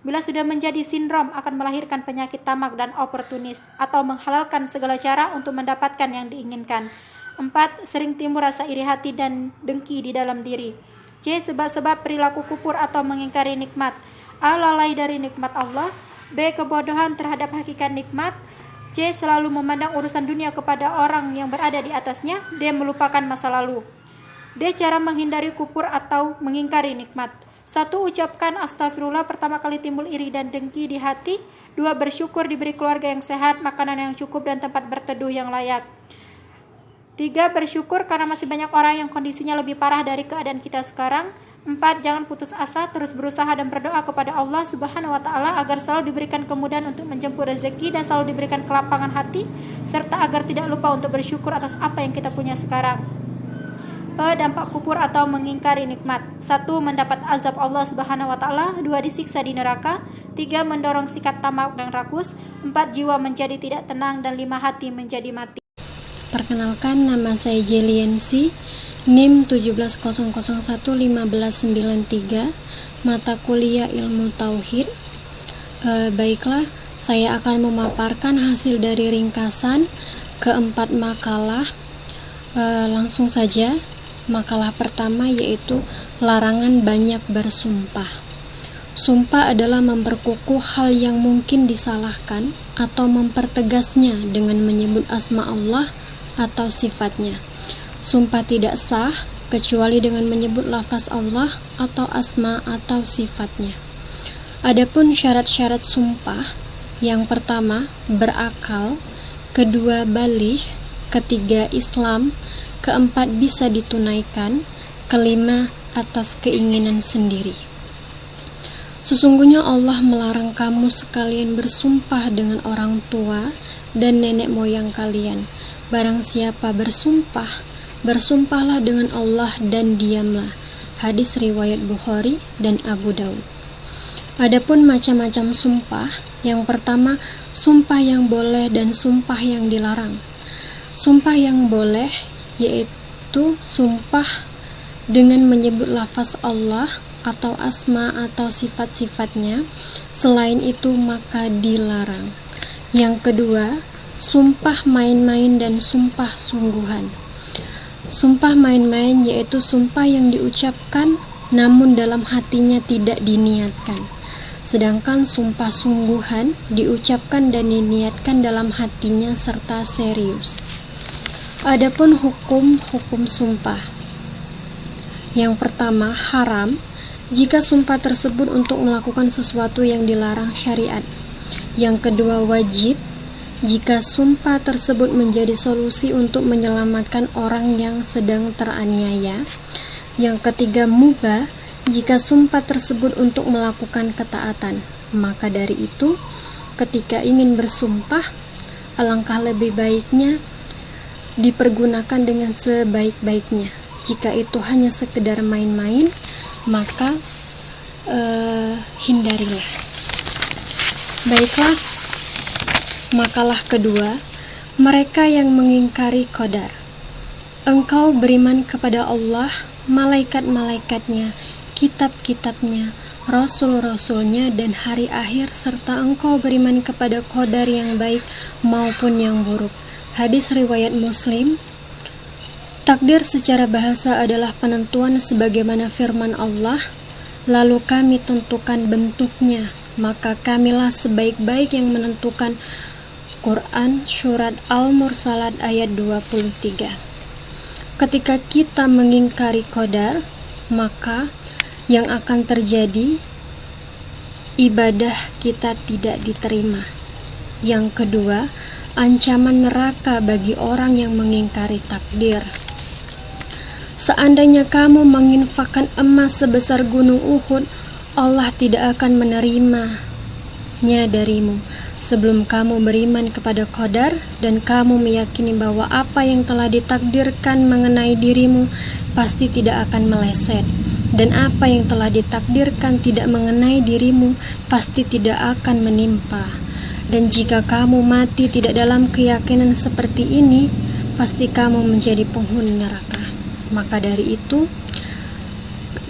Bila sudah menjadi sindrom, akan melahirkan penyakit tamak dan oportunis, atau menghalalkan segala cara untuk mendapatkan yang diinginkan. 4. Sering timbul rasa iri hati dan dengki di dalam diri. C. Sebab-sebab perilaku kufur atau mengingkari nikmat. A. Lalai dari nikmat Allah. B. Kebodohan terhadap hakikat nikmat. C. Selalu memandang urusan dunia kepada orang yang berada di atasnya. D. Melupakan masa lalu. D. Cara menghindari kufur atau mengingkari nikmat. 1. Ucapkan astagfirullah pertama kali timbul iri dan dengki di hati. 2. Bersyukur diberi keluarga yang sehat, makanan yang cukup, dan tempat berteduh yang layak. 3. Bersyukur karena masih banyak orang yang kondisinya lebih parah dari keadaan kita sekarang. 4. Jangan putus asa, terus berusaha dan berdoa kepada Allah Subhanahu wa Ta'ala agar selalu diberikan kemudahan untuk menjemput rezeki dan selalu diberikan kelapangan hati, serta agar tidak lupa untuk bersyukur atas apa yang kita punya sekarang. Dampak kufur atau mengingkari nikmat. 1. Mendapat azab Allah Subhanahu wa Ta'ala. 2. Disiksa di neraka. 3. Mendorong sikap tamak dan rakus. 4. Jiwa menjadi tidak tenang. Dan 5. Hati menjadi mati. Perkenalkan, nama saya Jeliensi, NIM 170011593, mata kuliah Ilmu Tauhid. Baiklah, saya akan memaparkan hasil dari ringkasan keempat makalah. Langsung saja. Makalah pertama yaitu larangan banyak bersumpah. Sumpah adalah memperkukuh hal yang mungkin disalahkan atau mempertegasnya dengan menyebut asma Allah atau sifatnya. Sumpah tidak sah kecuali dengan menyebut lafaz Allah atau asma atau sifatnya. Adapun syarat-syarat sumpah, yang pertama berakal, kedua baligh, ketiga Islam, keempat bisa ditunaikan, kelima atas keinginan sendiri. Sesungguhnya Allah melarang kamu sekalian bersumpah dengan orang tua dan nenek moyang kalian. Barang siapa bersumpah, bersumpahlah dengan Allah dan diamlah. Hadis riwayat Bukhari dan Abu Daud. Adapun macam-macam sumpah, yang pertama sumpah yang boleh dan sumpah yang dilarang. Sumpah yang boleh yaitu sumpah dengan menyebut lafaz Allah atau asma atau sifat-sifatnya. Selain itu maka dilarang. Yang kedua, sumpah main-main dan sumpah sungguhan. Sumpah main-main yaitu sumpah yang diucapkan namun dalam hatinya tidak diniatkan. Sedangkan sumpah sungguhan diucapkan dan diniatkan dalam hatinya serta serius. Adapun hukum sumpah. Yang pertama, haram jika sumpah tersebut untuk melakukan sesuatu yang dilarang syariat. Yang kedua, wajib jika sumpah tersebut menjadi solusi untuk menyelamatkan orang yang sedang teraniaya. Yang ketiga, mubah jika sumpah tersebut untuk melakukan ketaatan. Maka dari itu, ketika ingin bersumpah, alangkah lebih baiknya dipergunakan dengan sebaik-baiknya. Jika itu hanya sekedar main-main, maka hindarilah. Baiklah, makalah kedua, mereka yang mengingkari qadar. Engkau beriman kepada Allah, malaikat-malaikatnya, kitab-kitabnya, rasul-rasulnya, dan hari akhir, serta engkau beriman kepada qadar yang baik maupun yang buruk. Hadis riwayat Muslim. Takdir secara bahasa adalah penentuan sebagaimana firman Allah, lalu kami tentukan bentuknya, maka kamilah sebaik-baik yang menentukan Quran Surat Al-Mursalat ayat 23. Ketika kita mengingkari qadar, maka yang akan terjadi, ibadah kita tidak diterima. Yang kedua, ancaman neraka bagi orang yang mengingkari takdir. Seandainya kamu menginfakkan emas sebesar gunung Uhud, Allah tidak akan menerimanya darimu sebelum kamu beriman kepada qadar dan kamu meyakini bahwa apa yang telah ditakdirkan mengenai dirimu pasti tidak akan meleset, dan apa yang telah ditakdirkan tidak mengenai dirimu pasti tidak akan menimpa. Dan jika kamu mati tidak dalam keyakinan seperti ini, pasti kamu menjadi penghuni neraka. Maka dari itu,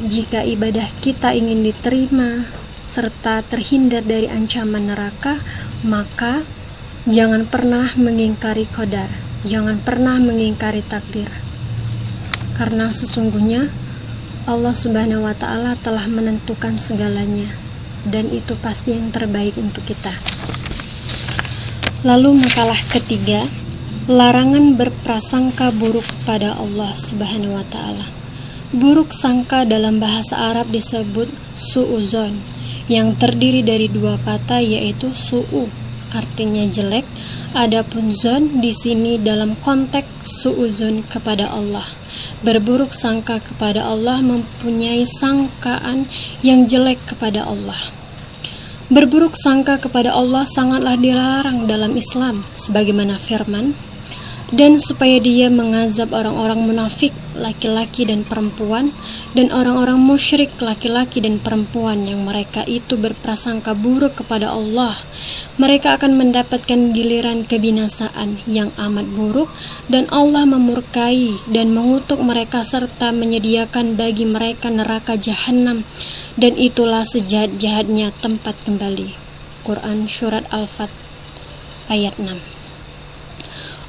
jika ibadah kita ingin diterima serta terhindar dari ancaman neraka, maka jangan pernah mengingkari qadar, jangan pernah mengingkari takdir. Karena sesungguhnya Allah Subhanahu wa Ta'ala telah menentukan segalanya, dan itu pasti yang terbaik untuk kita. Lalu makalah ketiga, larangan berprasangka buruk pada Allah Subhanahu wa Ta'ala. Buruk sangka dalam bahasa Arab disebut su'uzon, yang terdiri dari dua kata, yaitu su'u artinya jelek, adapun zon di sini dalam konteks su'uzon kepada Allah. Berburuk sangka kepada Allah, mempunyai sangkaan yang jelek kepada Allah. Berburuk sangka kepada Allah sangatlah dilarang dalam Islam, sebagaimana firman, dan supaya Dia mengazab orang-orang munafik laki-laki dan perempuan, dan orang-orang musyrik laki-laki dan perempuan yang mereka itu berprasangka buruk kepada Allah, mereka akan mendapatkan giliran kebinasaan yang amat buruk, dan Allah memurkai dan mengutuk mereka serta menyediakan bagi mereka neraka jahanam, dan itulah sejahat-jahatnya tempat kembali. Quran Surat Al-Fat ayat 6.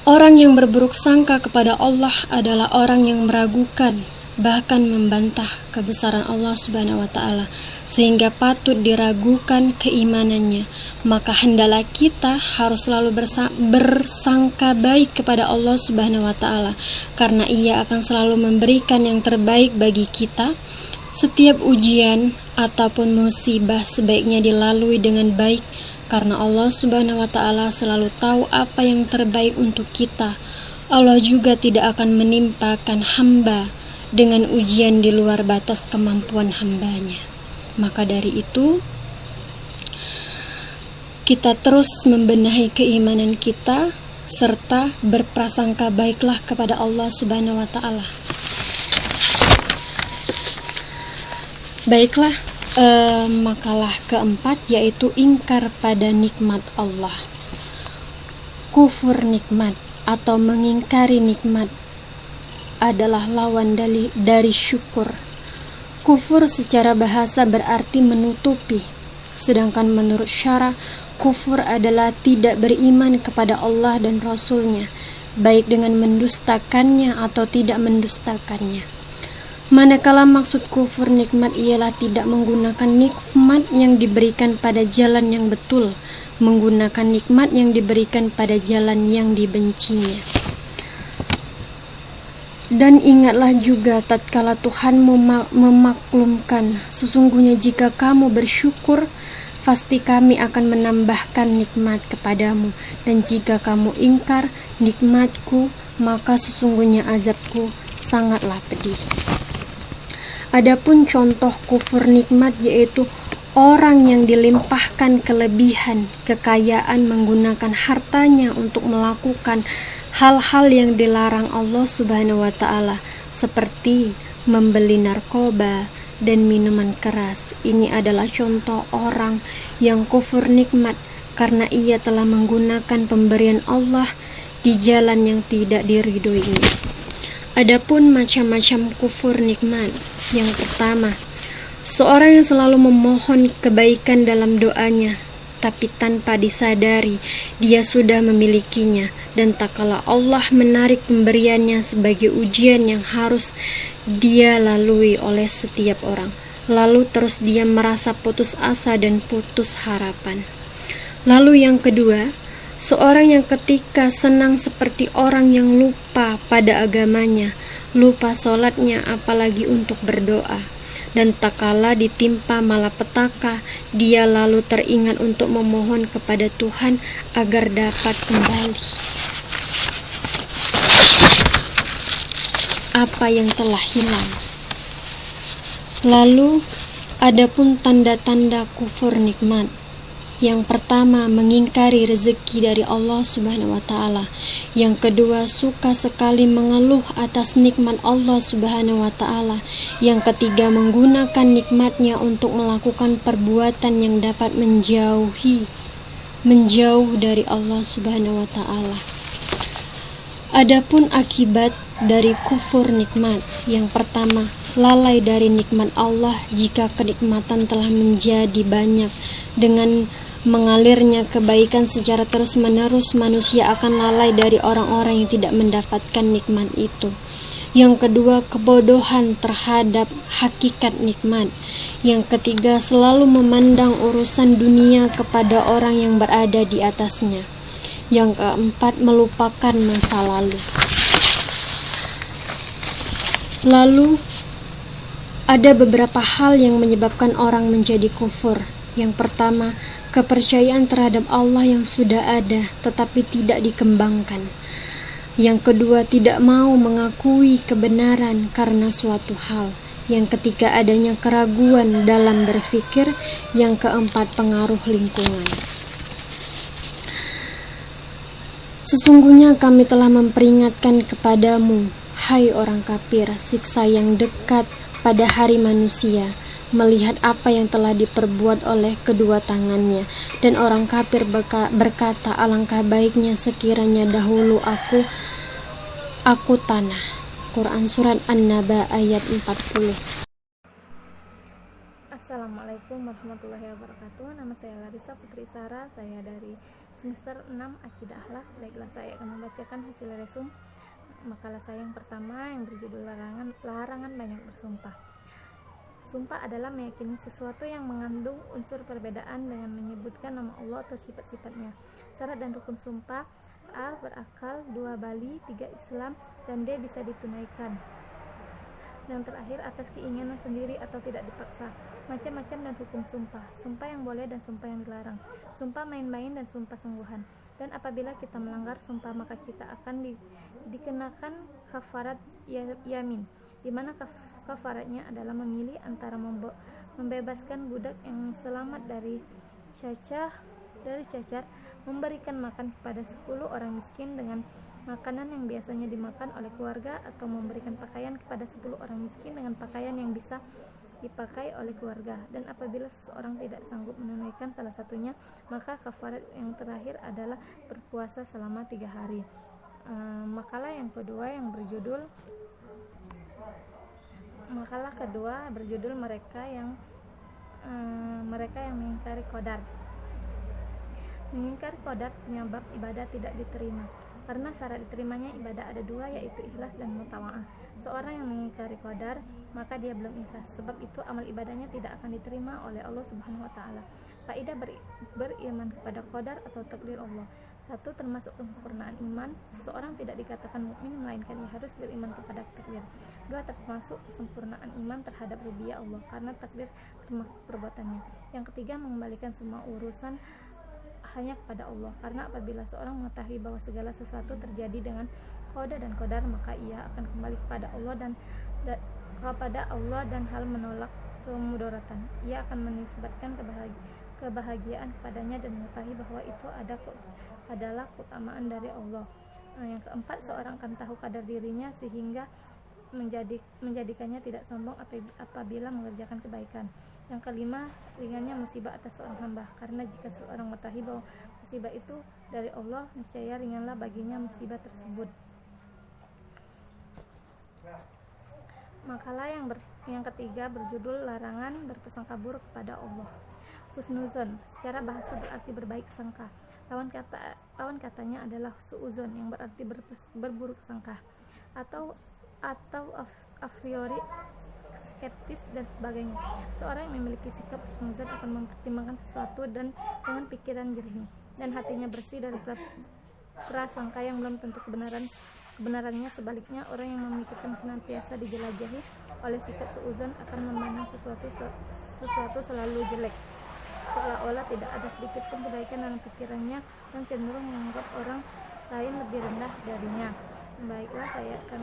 Orang yang berburuk sangka kepada Allah adalah orang yang meragukan, bahkan membantah kebesaran Allah Subhanahu wa Ta'ala, sehingga patut diragukan keimanannya. Maka hendaklah kita harus selalu bersangka baik kepada Allah Subhanahu wa Ta'ala, karena Ia akan selalu memberikan yang terbaik bagi kita. Setiap ujian ataupun musibah sebaiknya dilalui dengan baik, karena Allah Subhanahu wa Ta'ala selalu tahu apa yang terbaik untuk kita. Allah juga tidak akan menimpakan hamba dengan ujian di luar batas kemampuan hambanya. Maka dari itu, kita terus membenahi keimanan kita serta berprasangka baiklah kepada Allah Subhanahu wa Ta'ala. Baiklah, makalah keempat yaitu ingkar pada nikmat Allah. Kufur nikmat atau mengingkari nikmat adalah lawan dari syukur. Kufur secara bahasa berarti menutupi, sedangkan menurut syara, kufur adalah tidak beriman kepada Allah dan Rasul-Nya, baik dengan mendustakannya atau tidak mendustakannya. Manakala maksud kufur nikmat ialah tidak menggunakan nikmat yang diberikan pada jalan yang betul, menggunakan nikmat yang diberikan pada jalan yang dibencinya. Dan ingatlah juga tatkala Tuhanmu memaklumkan, sesungguhnya jika kamu bersyukur, pasti kami akan menambahkan nikmat kepadamu, dan jika kamu ingkar nikmatku, maka sesungguhnya azabku sangatlah pedih. Adapun contoh kufur nikmat yaitu orang yang dilimpahkan kelebihan kekayaan menggunakan hartanya untuk melakukan hal-hal yang dilarang Allah Subhanahu wa Ta'ala, seperti membeli narkoba dan minuman keras. Ini adalah contoh orang yang kufur nikmat karena ia telah menggunakan pemberian Allah di jalan yang tidak diridhoi ini. Adapun macam-macam kufur nikmat. Yang pertama, seorang yang selalu memohon kebaikan dalam doanya, tapi tanpa disadari dia sudah memilikinya, dan tak kala Allah menarik pemberiannya sebagai ujian yang harus dia lalui oleh setiap orang, lalu terus dia merasa putus asa dan putus harapan. Lalu yang kedua, Seorang yang ketika senang seperti orang yang lupa pada agamanya, lupa sholatnya apalagi untuk berdoa. Dan tak kala ditimpa malapetaka, dia lalu teringat untuk memohon kepada Tuhan agar dapat kembali. Apa yang telah hilang. Lalu, adapun tanda-tanda kufur nikmat. Yang pertama, mengingkari rezeki dari Allah Subhanahu wa taala. Yang kedua, suka sekali mengeluh atas nikmat Allah Subhanahu wa taala. Yang ketiga, menggunakan nikmatnya untuk melakukan perbuatan yang dapat menjauh dari Allah Subhanahu wa taala. Adapun akibat dari kufur nikmat, yang pertama, lalai dari nikmat Allah jika kenikmatan telah menjadi banyak. Dengan mengalirnya kebaikan secara terus-menerus, manusia akan lalai dari orang-orang yang tidak mendapatkan nikmat itu. Yang kedua, kebodohan terhadap hakikat nikmat. Yang ketiga, selalu memandang urusan dunia kepada orang yang berada di atasnya. Yang keempat, melupakan masa lalu. Lalu, ada beberapa hal yang menyebabkan orang menjadi kufur. Yang pertama, kepercayaan terhadap Allah yang sudah ada tetapi tidak dikembangkan. Yang kedua, tidak mau mengakui kebenaran karena suatu hal. Yang ketiga, adanya keraguan dalam berpikir. Yang keempat, pengaruh lingkungan. Sesungguhnya kami telah memperingatkan kepadamu, hai orang kafir, siksa yang dekat pada hari manusia, melihat apa yang telah diperbuat oleh kedua tangannya. Dan orang kafir berkata, alangkah baiknya sekiranya dahulu aku tanah. Quran Surat An-Naba ayat 40. Assalamualaikum warahmatullahi wabarakatuh. Nama saya Larissa Putri Sara, saya dari semester 6 Akidah Akhlak. Baiklah, saya akan membacakan hasil resum makalah saya yang pertama yang berjudul larangan banyak bersumpah. Sumpah adalah meyakini sesuatu yang mengandung unsur perbedaan dengan menyebutkan nama Allah atau sifat-sifatnya. Syarat dan rukun sumpah: A. Berakal, 2. Bali, 3. Islam, dan D. Bisa ditunaikan. Dan terakhir, atas keinginan sendiri atau tidak dipaksa. Macam-macam dan hukum sumpah: sumpah yang boleh dan sumpah yang dilarang, sumpah main-main dan sumpah sungguhan. Dan apabila kita melanggar sumpah, maka kita akan dikenakan kafarat yamin, di mana kafaratnya adalah memilih antara membebaskan budak yang selamat dari cacar, memberikan makan kepada 10 orang miskin dengan makanan yang biasanya dimakan oleh keluarga, atau memberikan pakaian kepada 10 orang miskin dengan pakaian yang bisa dipakai oleh keluarga. Dan apabila seseorang tidak sanggup menunaikan salah satunya, maka kafarat yang terakhir adalah berpuasa selama 3 hari. Makalah kedua berjudul mereka yang mengingkari qadar. Mengingkari qadar penyebab ibadah tidak diterima. Karena syarat diterimanya ibadah ada 2, yaitu ikhlas dan mutawa'ah. Seorang yang mengingkari qadar, maka dia belum ikhlas. Sebab itu amal ibadahnya tidak akan diterima oleh Allah Subhanahu wa taala. Faedah beriman kepada qadar atau takdir Allah. 1. Termasuk kesempurnaan iman. Seseorang tidak dikatakan mukmin melainkan ia harus beriman kepada takdir. 2. Termasuk kesempurnaan iman terhadap rububiyah Allah, karena takdir termasuk perbuatannya. Yang ketiga, mengembalikan semua urusan hanya kepada Allah, karena apabila seorang mengetahui bahwa segala sesuatu terjadi dengan qada dan qadar, maka ia akan kembali kepada Allah dan hal menolak kemudaratan. Ia akan menisbatkan kebahagiaan kepadanya dan mengetahui bahwa itu adalah keutamaan dari Allah. Yang keempat, seorang akan tahu kadar dirinya sehingga menjadikannya tidak sombong apabila mengerjakan kebaikan. Yang kelima, ringannya musibah atas seorang hamba, karena jika seorang mengetahui bahwa musibah itu dari Allah, niscaya ringanlah baginya musibah tersebut. Makalah yang ketiga berjudul larangan berprasangka buruk kepada Allah. Husnuzon secara bahasa berarti berbaik sangka. Lawan katanya adalah suuzon yang berarti berburuk sangka, atau a priori skeptis dan sebagainya. Seorang yang memiliki sikap husnuzon akan mempertimbangkan sesuatu dan dengan pikiran jernih. dan hatinya bersih dari prasangka yang belum tentu kebenarannya. Sebaliknya, orang yang memikirkan senantiasa dijelajahi oleh sikap suuzon akan memandang sesuatu selalu jelek, seolah-olah tidak ada sedikit pun kebaikan dalam pikirannya dan cenderung menganggap orang lain lebih rendah darinya. Baiklah, saya akan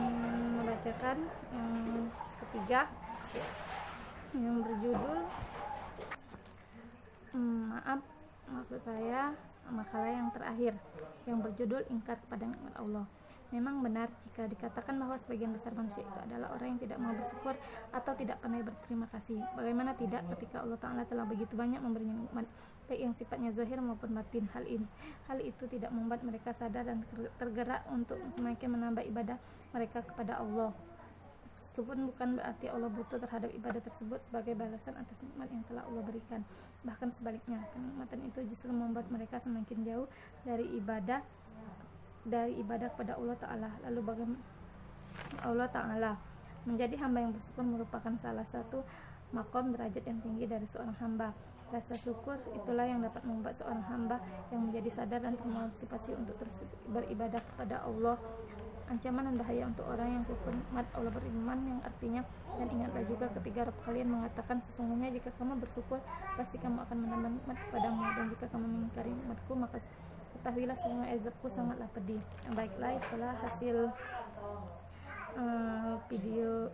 membacakan yang ketiga yang berjudul maksud saya makalah yang terakhir yang berjudul ingkar kepada nikmat Allah. Memang benar jika dikatakan bahwa sebagian besar manusia itu adalah orang yang tidak mau bersyukur atau tidak pandai berterima kasih. Bagaimana tidak ketika Allah Ta'ala telah begitu banyak memberinya nikmat, baik yang sifatnya zahir maupun batin. Hal itu tidak membuat mereka sadar dan tergerak untuk semakin menambah ibadah mereka kepada Allah. Meskipun bukan berarti Allah butuh terhadap ibadah tersebut sebagai balasan atas nikmat yang telah Allah berikan. Bahkan sebaliknya, kenikmatan itu justru membuat mereka semakin jauh dari ibadah kepada Allah Ta'ala. Lalu bagaimana Allah Ta'ala menjadi hamba yang bersyukur merupakan salah satu makom derajat yang tinggi dari seorang hamba. Rasa syukur itulah yang dapat membuat seorang hamba yang menjadi sadar dan termotivasi untuk terus beribadah kepada Allah. Ancaman dan bahaya untuk orang yang kufur nikmat Allah beriman, yang artinya, dan ingatlah juga ketika Rabb kalian mengatakan, sesungguhnya jika kamu bersyukur pasti kamu akan menambah nikmat kepadamu, dan jika kamu mengingkari nikmatku maka ketahuilah sesungguhnya azabku sangatlah pedih. Baiklah, itulah hasil video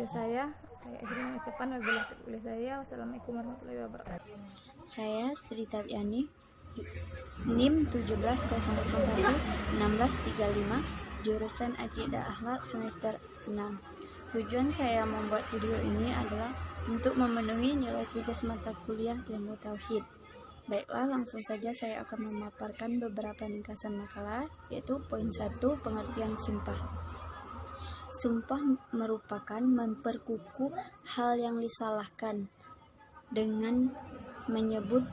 saya akhirnya mengucapkan wabillahi taufiq saya. Wassalamualaikum warahmatullahi wabarakatuh. Saya Sri Tabiani, NIM 17011635, jurusan Akidah Akhlak semester 6. Tujuan saya membuat video ini adalah untuk memenuhi nilai tugas mata kuliah ilmu tauhid. Baiklah, langsung saja saya akan memaparkan beberapa ringkasan makalah, yaitu poin 1, pengertian sumpah. Sumpah merupakan memperkukuh hal yang disalahkan dengan menyebut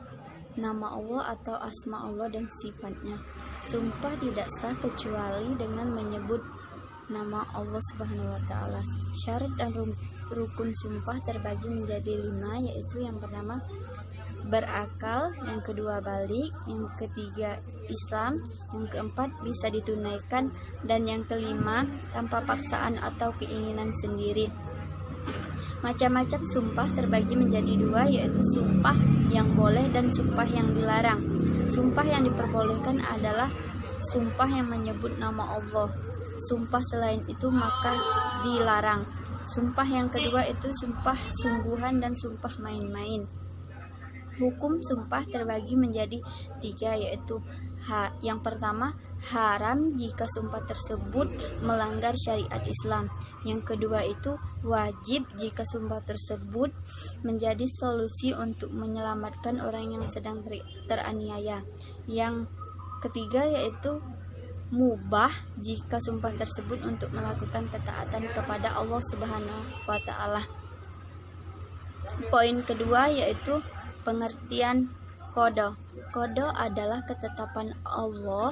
nama Allah atau asma Allah dan sifatnya. Sumpah tidak sah kecuali dengan menyebut nama Allah Subhanahu wa Ta'ala. Syarat dan rukun sumpah terbagi menjadi 5, yaitu yang pertama berakal, yang kedua balik, yang ketiga Islam, yang keempat bisa ditunaikan, dan yang kelima tanpa paksaan atau keinginan sendiri. Macam-macam sumpah terbagi menjadi 2, yaitu sumpah yang boleh dan sumpah yang dilarang. Sumpah yang diperbolehkan adalah sumpah yang menyebut nama Allah. Sumpah selain itu maka dilarang. Sumpah yang kedua itu sumpah sungguhan dan sumpah main-main. Hukum sumpah terbagi menjadi 3, yaitu yang pertama haram jika sumpah tersebut melanggar syariat Islam. Yang kedua itu wajib jika sumpah tersebut menjadi solusi untuk menyelamatkan orang yang sedang teraniaya. Yang ketiga yaitu mubah jika sumpah tersebut untuk melakukan ketaatan kepada Allah Subhanahu wa Ta'ala. Poin kedua yaitu pengertian qada. Qada adalah ketetapan Allah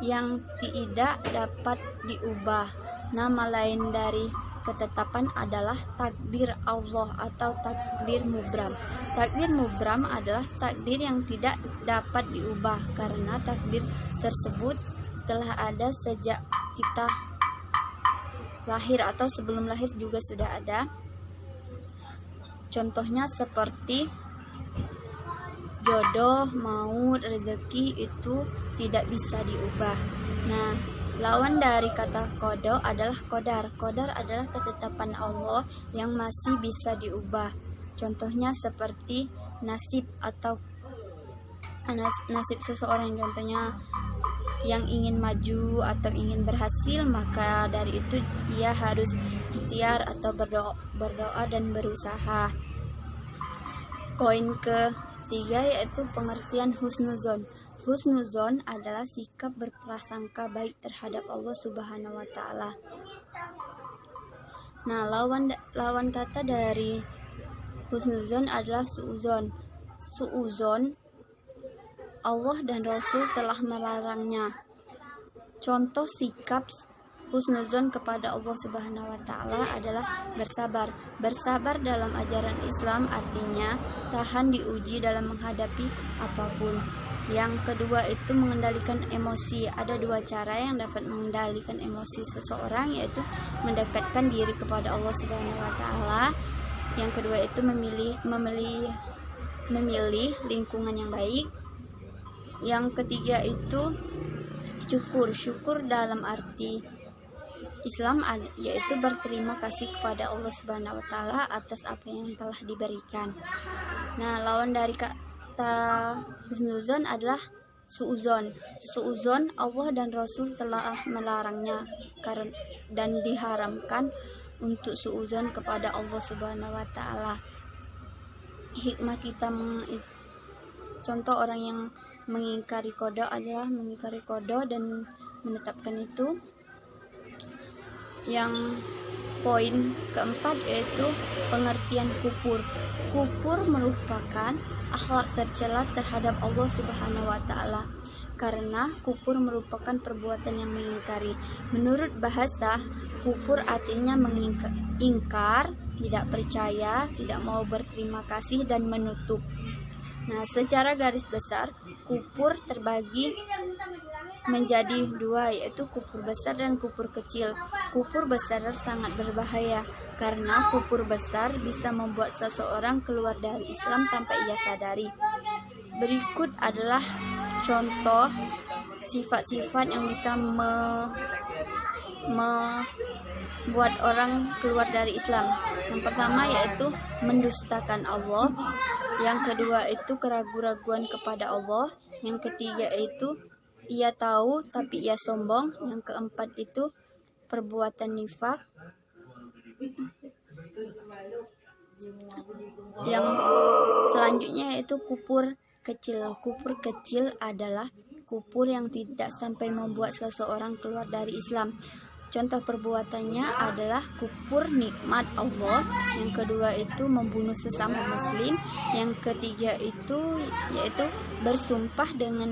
yang tidak dapat diubah. Nama lain dari ketetapan adalah takdir Allah atau takdir mubram. Takdir mubram adalah takdir yang tidak dapat diubah karena takdir tersebut telah ada sejak kita lahir atau sebelum lahir juga sudah ada. Contohnya seperti jodoh, maut, rezeki itu tidak bisa diubah. Nah, lawan dari kata qada adalah qadar. Qadar adalah ketetapan Allah yang masih bisa diubah. Contohnya seperti nasib atau nasib seseorang, contohnya yang ingin maju atau ingin berhasil, maka dari itu ia harus ikhtiar atau berdoa dan berusaha. Poin ketiga yaitu pengertian husnuzon. Husnuzon adalah sikap berprasangka baik terhadap Allah Subhanahu wa Ta'ala. Nah, lawan kata dari husnuzon adalah suuzon. Suuzon Allah dan Rasul telah melarangnya. Contoh sikap Husnuzon kepada Allah Subhanahu wa taala adalah bersabar. Bersabar dalam ajaran Islam artinya tahan diuji dalam menghadapi apapun. Yang kedua itu mengendalikan emosi. Ada dua cara yang dapat mengendalikan emosi seseorang, yaitu mendekatkan diri kepada Allah Subhanahu wa taala. Yang kedua itu memilih lingkungan yang baik. Yang ketiga itu syukur dalam arti Islam yaitu berterima kasih kepada Allah Subhanahu wa taala atas apa yang telah diberikan. Nah, lawan dari husnuzon adalah suuzon. Suuzon Allah dan Rasul telah melarangnya dan diharamkan untuk suuzon kepada Allah Subhanahu wa taala. Hikmah kita contoh orang yang mengingkari qada adalah mengingkari qada dan menetapkan itu. Yang poin keempat yaitu pengertian kufur. Kufur merupakan akhlak tercela terhadap Allah Subhanahu wa taala. Karena kufur merupakan perbuatan yang mengingkari. Menurut bahasa, kufur artinya mengingkar, tidak percaya, tidak mau berterima kasih dan menutup. Nah, secara garis besar, kufur terbagi menjadi dua, yaitu kufur besar dan kufur kecil. Kufur besar sangat berbahaya karena kufur besar bisa membuat seseorang keluar dari Islam tanpa ia sadari. Berikut adalah contoh sifat-sifat yang bisa membuat orang keluar dari Islam. Yang pertama yaitu mendustakan Allah. Yang kedua itu keraguan-raguan kepada Allah. Yang ketiga itu ia tahu tapi ia sombong. Yang keempat itu perbuatan nifak. Yang selanjutnya yaitu kufur kecil. Kufur kecil adalah kufur yang tidak sampai membuat seseorang keluar dari Islam. Contoh perbuatannya adalah kufur nikmat Allah. Yang kedua itu membunuh sesama muslim. Yang ketiga itu yaitu bersumpah dengan